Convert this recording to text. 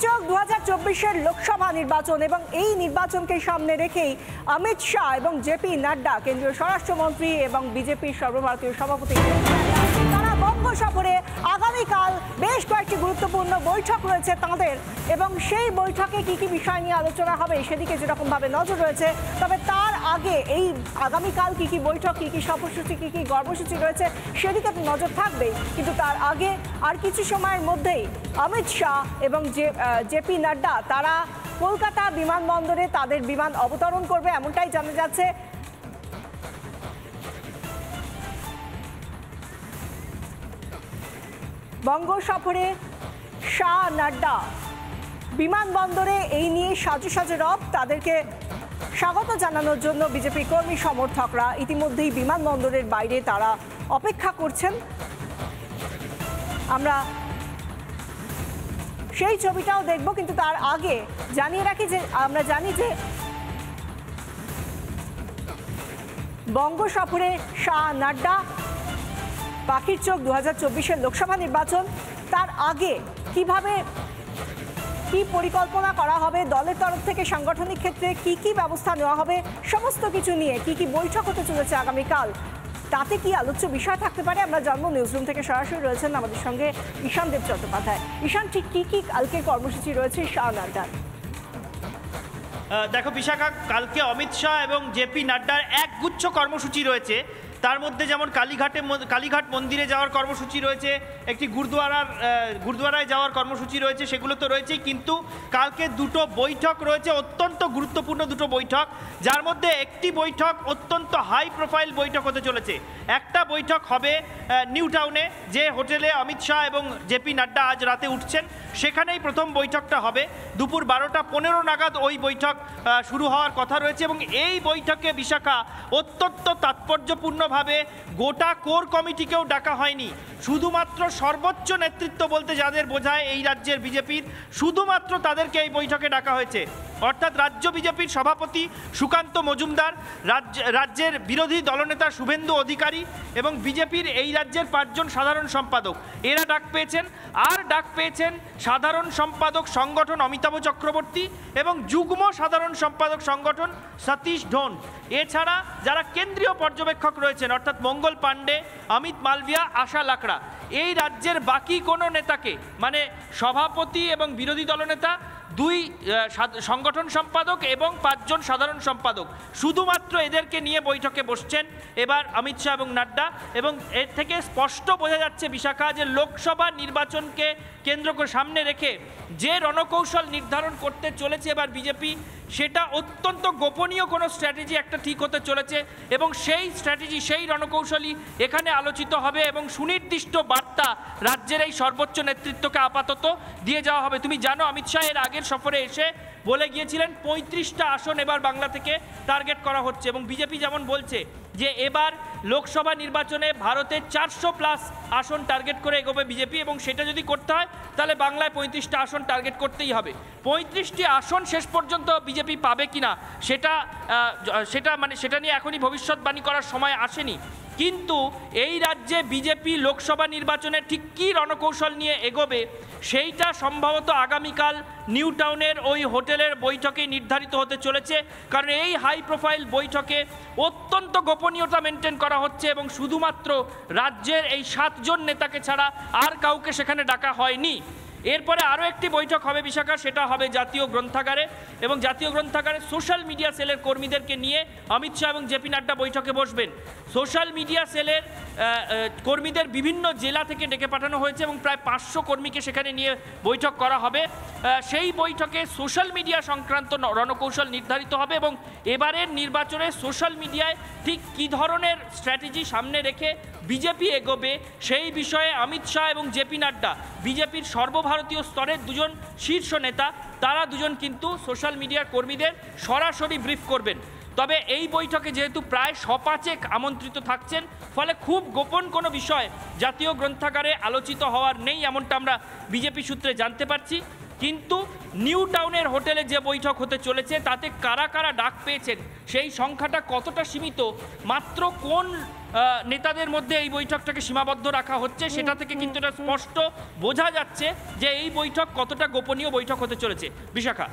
2024 লোকসভা নির্বাচন এবং এই নির্বাচনকে সামনে রেখেই অমিত শাহ এবং জেপি নাড্ডা কেন্দ্রীয় স্বরাষ্ট্রমন্ত্রী এবং বিজেপির সর্বভারতীয় সভাপতি তারা বঙ্গ সফরে আগামীকাল বেশ কয়েকটি গুরুত্বপূর্ণ বৈঠক রয়েছে তাদের এবং সেই বৈঠকে কি কি বিষয় নিয়ে আলোচনা হবে সেদিকে যেরকমভাবে নজর রয়েছে। তবে তার আগে এই আগামীকাল কি কি বৈঠক, কি কি সফরসূচি, কি কি কর্মসূচি রয়েছে সেদিকে তো নজর থাকবেই, কিন্তু তার আগে আর কিছু সময়ের মধ্যেই অমিত শাহ এবং জেপি নাড্ডা তারা কলকাতা বিমানবন্দরে তাদের বিমান অবতরণ করবে এমনটাই জানা যাচ্ছে। বঙ্গ সফরে শাহ নাড্ডা বিমানবন্দরে এই নিয়ে সাজু সাজু রব, তাদেরকে স্বাগত জানানোর জন্য বিজেপি কর্মী সমর্থকরা ইতিমধ্যেই বিমানবন্দরের বাইরে তারা অপেক্ষা করছেন। আমরা সেই ছবিটাও দেখব, কিন্তু তার আগে জানিয়ে রাখি যে আমরা জানি যে বঙ্গ সফরে শাহ নাড্ডা, পাখির চোখ 2024 লোকসভা নির্বাচন, তার আগে কিভাবে কি পরিকল্পনা করা হবে, দলের তরফ থেকে সাংগঠনিক ক্ষেত্রে কি কি ব্যবস্থা নেওয়া হবে, সমস্ত কিছু নিয়ে কি কি বৈঠক হতে চলেছে আগামীকাল, তাতে কি আলোচ্য বিষয় থাকতে পারে আমরা জানবো। নিউজরুম থেকে সরাসরি রয়েছেন আমাদের সঙ্গে ঈশান দেব চট্টোপাধ্যায়। ঈশান, ঠিক কি কি কালকে কর্মসূচি রয়েছে শাহ নাড্ডার? দেখো বিশাখা, কালকে অমিত শাহ এবং জেপি নাড্ডার একগুচ্ছ কর্মসূচি রয়েছে। তার মধ্যে যেমন কালীঘাট মন্দিরে যাওয়ার কর্মসূচি রয়েছে, একটি গুরুদ্বারায় যাওয়ার কর্মসূচি রয়েছে, সেগুলো তো রয়েছেই, কিন্তু কালকে দুটো বৈঠক রয়েছে, অত্যন্ত গুরুত্বপূর্ণ দুটো বৈঠক, যার মধ্যে একটি বৈঠক অত্যন্ত হাই প্রোফাইল বৈঠক হতে চলেছে। একটা বৈঠক হবে নিউ টাউনে, যে হোটেলে অমিত শাহ এবং জেপি নাড্ডা আজ রাতে উঠছেন, সেখানেই প্রথম বৈঠকটা হবে। দুপুর 12:15 নাগাদ ওই বৈঠক শুরু হওয়ার কথা রয়েছে এবং এই বৈঠকে বিশাখা অত্যন্ত তাৎপর্যপূর্ণভাবে গোটা কোর কমিটিকেও ডাকা হয়নি, শুধুমাত্র সর্বোচ্চ নেতৃত্ব বলতে যাদের বোঝায় এই রাজ্যের বিজেপির, শুধুমাত্র তাদেরকে এই বৈঠকে ডাকা হয়েছে। অর্থাৎ রাজ্য বিজেপির সভাপতি সুকান্ত মজুমদার, রাজ্যের বিরোধী দলনেতা শুভেন্দু অধিকারী এবং বিজেপির এই রাজ্যের 5 জন সাধারণ সম্পাদক, এরা ডাক পেয়েছেন। আর ডাক পেয়েছেন সাধারণ সম্পাদক সংগঠন অমিতাভ চক্রবর্তী এবং যুগ্ম সাধারণ সম্পাদক সংগঠন সতীশ ঢোন। এছাড়া যারা কেন্দ্রীয় পর্যবেক্ষক রয়েছেন অর্থাৎ মঙ্গল পাণ্ডে, অমিত মালভিয়া, আশা লাকড়া, এই রাজ্যের বাকি কোনো নেতাকে, মানে সভাপতি এবং বিরোধী দলনেতা, 2 সংগঠন সম্পাদক এবং 5 জন সাধারণ সম্পাদক, শুধুমাত্র এদেরকে নিয়ে বৈঠকে বসছেন এবার অমিত শাহ এবং নাড্ডা। এবং এর থেকে স্পষ্ট বোঝা যাচ্ছে বিশাখা যে লোকসভা নির্বাচনকে কেন্দ্র করে সামনে রেখে যে রণকৌশল নির্ধারণ করতে চলেছে এবার বিজেপি, সেটা অত্যন্ত গোপনীয় কোনো স্ট্র্যাটেজি একটা ঠিক হতে চলেছে এবং সেই স্ট্র্যাটেজি, সেই রণকৌশলই এখানে আলোচিত হবে এবং সুনির্দিষ্ট বার্তা রাজ্যের এই সর্বোচ্চ নেতৃত্বকে আপাতত দিয়ে যাওয়া হবে। তুমি জানো অমিত শাহ এর আগের সফরে এসে বলে গিয়েছিলেন 35টা আসন এবার বাংলা থেকে টার্গেট করা হচ্ছে এবং বিজেপি যেমন বলছে যে এবার লোকসভা নির্বাচনে ভারতের 400+ আসন টার্গেট করে এগোবে বিজেপি এবং সেটা যদি করতে হয় তাহলে বাংলায় 35টা আসন টার্গেট করতেই হবে। 35টি আসন শেষ পর্যন্ত বিজেপি পাবে কিনা সেটা নিয়ে এখনই ভবিষ্যৎবাণী করার সময় আসেনি, কিন্তু এই রাজ্যে বিজেপি লোকসভা নির্বাচনে ঠিক কী রণকৌশল নিয়ে এগোবে সেইটা সম্ভবত আগামীকাল নিউ টাউনের ওই হোটেলের বৈঠকে নির্ধারিত হতে চলেছে। কারণ এই হাই প্রোফাইল বৈঠকে অত্যন্ত গোপনীয়তা মেনটেন করা হচ্ছে এবং শুধুমাত্র রাজ্যের এই 7 জন নেতাকে ছাড়া আর কাউকে সেখানে ডাকা হয়নি। এরপরে আরও একটি বৈঠক হবে বিশাখা, সেটা হবে জাতীয় গ্রন্থাগারে এবং জাতীয় গ্রন্থাগারে সোশ্যাল মিডিয়া সেলের কর্মীদেরকে নিয়ে অমিত শাহ এবং জেপি নাড্ডা বৈঠকে বসবেন। সোশ্যাল মিডিয়া সেলের কর্মীদের বিভিন্ন জেলা থেকে ডেকে পাঠানো হয়েছে এবং প্রায় 500 কর্মীকে সেখানে নিয়ে বৈঠক করা হবে। সেই বৈঠকে সোশ্যাল মিডিয়া সংক্রান্ত রণকৌশল নির্ধারিত হবে এবং এবারের নির্বাচনে সোশ্যাল মিডিয়ায় ঠিক কী ধরনের স্ট্র্যাটেজি সামনে রেখে বিজেপি এগোবে সেই বিষয়ে অমিত শাহ এবং জেপি নাড্ডা, বিজেপির সর্বভারতীয় স্তরের 2 জন শীর্ষ নেতা, তারা 2 জন কিন্তু সোশ্যাল মিডিয়ার কর্মীদের সরাসরি ব্রিফ করবেন। তবে এই বৈঠকে যেহেতু প্রায় 105 আমন্ত্রিত থাকছেন, ফলে খুব গোপন কোনো বিষয় জাতীয় গ্রন্থাগারে আলোচিত হওয়ার নেই, এমনটা আমরা বিজেপি সূত্রে জানতে পারছি। কিন্তু নিউ টাউনের হোটেলে যে বৈঠক হতে চলেছে তাতে কারা কারা ডাক পেয়েছেন সেই সংখ্যাটা কতটা সীমিত, মাত্র কোন নেতাদের মধ্যে এই বৈঠকটাকে সীমাবদ্ধ রাখা হচ্ছে সেটা থেকে কিন্তু এটা স্পষ্ট বোঝা যাচ্ছে যে এই বৈঠক কতটা গোপনীয় বৈঠক হতে চলেছে। বিশাখা।